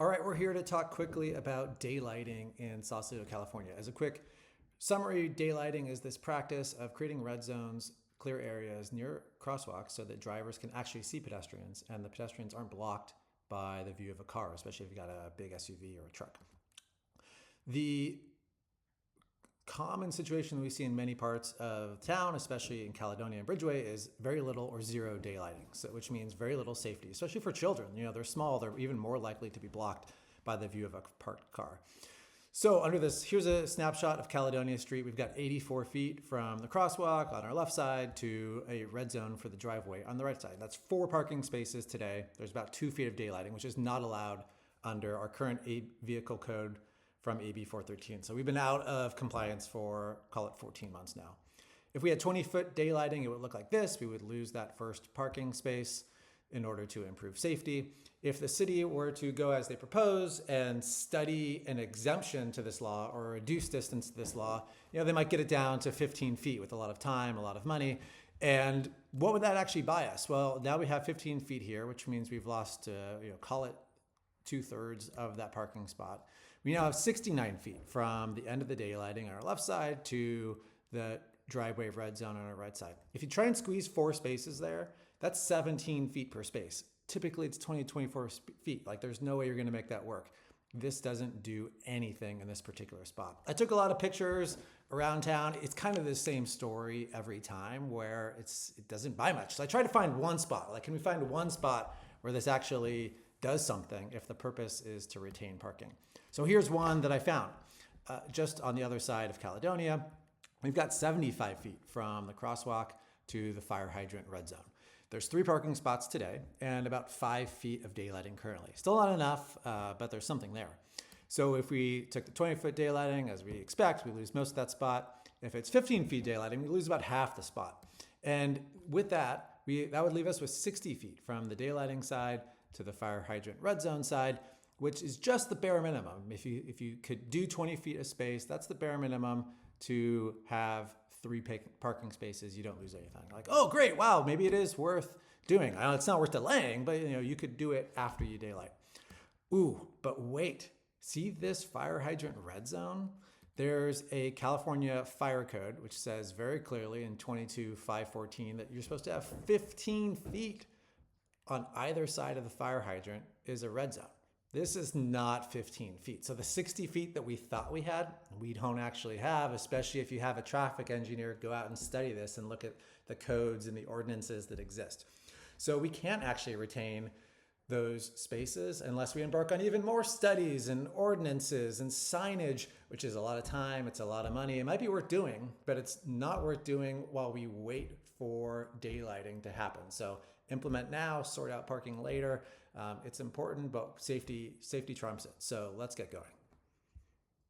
All right, we're here to talk quickly about daylighting in Sausalito, California. As a quick summary, daylighting is this practice of creating red zones, clear areas near crosswalks so that drivers can actually see pedestrians and the pedestrians aren't blocked by the view of a car, especially if you've got a big SUV or a truck. The common situation we see in many parts of town, especially in Caledonia and Bridgeway, is very little or zero daylighting, which means very little safety, especially for children. You know, they're small, they're even more likely to be blocked by the view of a parked car. So under this, here's a snapshot of Caledonia Street. We've got 84 feet from the crosswalk on our left side to a red zone for the driveway on the right side. That's 4 parking spaces today. There's about 2 feet of daylighting, which is not allowed under our current vehicle code from AB 413. So we've been out of compliance for, call it 14 months now. If we had 20-foot daylighting, it would look like this. We would lose that first parking space in order to improve safety. If the city were to go as they propose and study an exemption to this law or a reduced distance to this law, they might get it down to 15 feet with a lot of time, a lot of money. And what would that actually buy us? Well, now we have 15 feet here, which means we've lost, call it 2/3 of that parking spot. We now have 69 feet from the end of the daylighting on our left side to the driveway red zone on our right side. If you try and squeeze 4 spaces there, that's 17 feet per space. Typically it's 20 to 24 feet. Like there's no way you're gonna make that work. This doesn't do anything in this particular spot. I took a lot of pictures around town. It's kind of the same story every time where it doesn't buy much. So I tried to find one spot. Like, can we find one spot where this actually does something if the purpose is to retain parking? So here's one that I found just on the other side of Caledonia. We've got 75 feet from the crosswalk to the fire hydrant red zone. There's 3 parking spots today and about 5 feet of daylighting currently. Still not enough, but there's something there. So if we took the 20-foot daylighting as we expect, we lose most of that spot. If it's 15 feet daylighting, we lose about half the spot. And with that, that would leave us with 60 feet from the daylighting side to the fire hydrant red zone side, which is just the bare minimum. If you could do 20 feet of space, that's the bare minimum to have 3 parking spaces. You don't lose anything. Like, oh, great, wow, maybe it is worth doing. I know it's not worth delaying, but you could do it after you daylight. Ooh, but wait, see this fire hydrant red zone? There's a California fire code, which says very clearly in 22.514 that you're supposed to have 15 feet on either side of the fire hydrant is a red zone. This is not 15 feet. So the 60 feet that we thought we had, we don't actually have, especially if you have a traffic engineer go out and study this and look at the codes and the ordinances that exist. So we can't actually retain those spaces unless we embark on even more studies and ordinances and signage, which is a lot of time, it's a lot of money. It might be worth doing, but it's not worth doing while we wait for daylighting to happen. So implement now, sort out parking later. It's important, but safety trumps it. So let's get going.